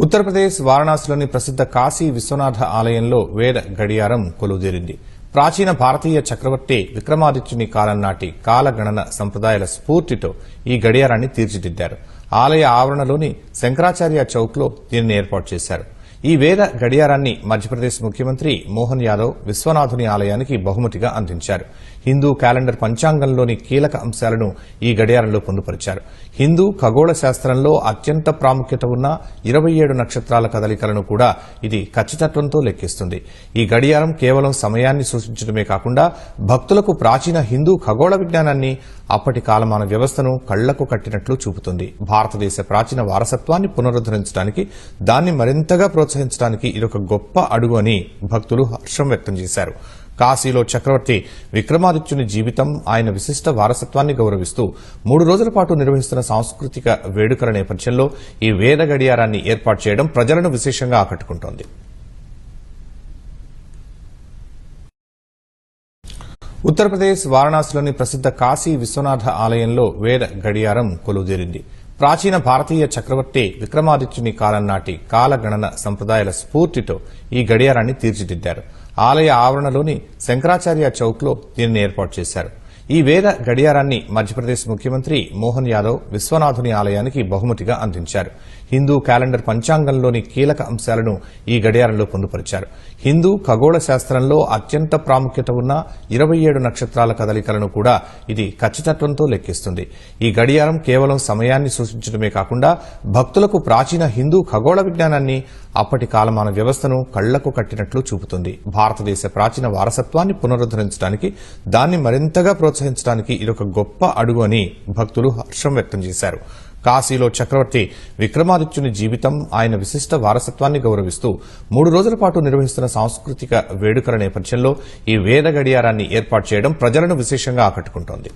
ఉత్తరప్రదేశ్ వారణాసిలోని ప్రసిద్ధ కాశీ విశ్వనాథ ఆలయంలో వేద గడియారం కొలువుదీరింది. ప్రాచీన భారతీయ చక్రవర్తి విక్రమాదిత్యుని కాలం నాటి కాలగణన సంప్రదాయాల స్ఫూర్తితో ఈ గడియారాన్ని తీర్చిదిద్దారు. ఆలయ ఆవరణలోని శంకరాచార్య చౌక్లో దీనిని ఏర్పాటు చేశారు. ఈ వేద గడియారాన్ని మధ్యప్రదేశ్ ముఖ్యమంత్రి మోహన్ యాదవ్ విశ్వనాథుని ఆలయానికి బహుమతిగా అందించారు. హిందూ క్యాలెండర్ పంచాంగంలోని కీలక అంశాలను ఈ గడియారంలో పొందుపరిచారు. హిందూ ఖగోళ శాస్త్రంలో అత్యంత ప్రాముఖ్యత ఉన్న 27 నక్షత్రాల కదలికలను కూడా ఇది ఖచ్చితత్వంతో లెక్కిస్తుంది. ఈ గడియారం కేవలం సమయాన్ని సూచించడమే కాకుండా భక్తులకు ప్రాచీన హిందూ ఖగోళ విజ్ఞానాన్ని, అప్పటి కాలమాన వ్యవస్థను కళ్లకు కట్టినట్లు చూపుతుంది. భారతదేశ ప్రాచీన వారసత్వాన్ని పునరుద్దరించడానికి, దాన్ని మరింతగా ప్రోత్సహించడానికి ఇదొక గొప్ప అడుగు అని భక్తులు హర్షం వ్యక్తం చేశారు. కాశీలో చక్రవర్తి విక్రమాదిత్యుని జీవితం, ఆయన విశిష్ట వారసత్వాన్ని గౌరవిస్తూ 3 రోజుల పాటు నిర్వహిస్తున్న సాంస్కృతిక వేడుకల నేపథ్యంలో ఈ వేద గడియారాన్ని ఏర్పాటు చేయడం ప్రజలను విశేషంగా ఆకట్టుకుంటోంది. ఉత్తరప్రదేశ్ వారణాసిలోని ప్రసిద్ధ కాశీ విశ్వనాథ ఆలయంలో వేద గడియారం కొలువుదీరింది. ప్రాచీన భారతీయ చక్రవర్తి విక్రమాదిత్యుని కాలం నాటి కాలగణన సంప్రదాయాల స్ఫూర్తితో ఈ గడియారాన్ని తీర్చిదిద్దారు. ఆలయ ఆవరణలోని శంకరాచార్య చౌక్లో దీనిని ఏర్పాటు చేశారు. ఈ వేద గడియారాన్ని మధ్యప్రదేశ్ ముఖ్యమంత్రి మోహన్ యాదవ్ విశ్వనాథుని ఆలయానికి బహుమతిగా అందించారు. హిందూ క్యాలెండర్ పంచాంగంలోని కీలక అంశాలను ఈ గడియారంలో పొందుపరిచారు. హిందూ ఖగోళ శాస్త్రంలో అత్యంత ప్రాముఖ్యత ఉన్న 27 నక్షత్రాల కదలికలను కూడా ఇది ఖచ్చితత్వంతో లెక్కిస్తుంది. ఈ గడియారం కేవలం సమయాన్ని సూచించడమే కాకుండా భక్తులకు ప్రాచీన హిందూ ఖగోళ విజ్ఞానాన్ని, అప్పటి కాలమాన వ్యవస్థను కళ్లకు కట్టినట్లు చూపుతుంది. భారతదేశ ప్రాచీన వారసత్వాన్ని పునరుద్దరించడానికి, దాన్ని మరింతగా ప్రోత్సహించడానికి ఇదొక గొప్ప అడుగు అని భక్తులు హర్షం వ్యక్తం చేశారు. కాశీలో చక్రవర్తి విక్రమాదిత్యుని జీవితం, ఆయన విశిష్ట వారసత్వాన్ని గౌరవిస్తూ 3 రోజుల పాటు నిర్వహిస్తున్న సాంస్కృతిక వేడుకల నేపథ్యంలో ఈ వేద గడియారాన్ని ఏర్పాటు చేయడం ప్రజలను విశేషంగా ఆకట్టుకుంటోంది.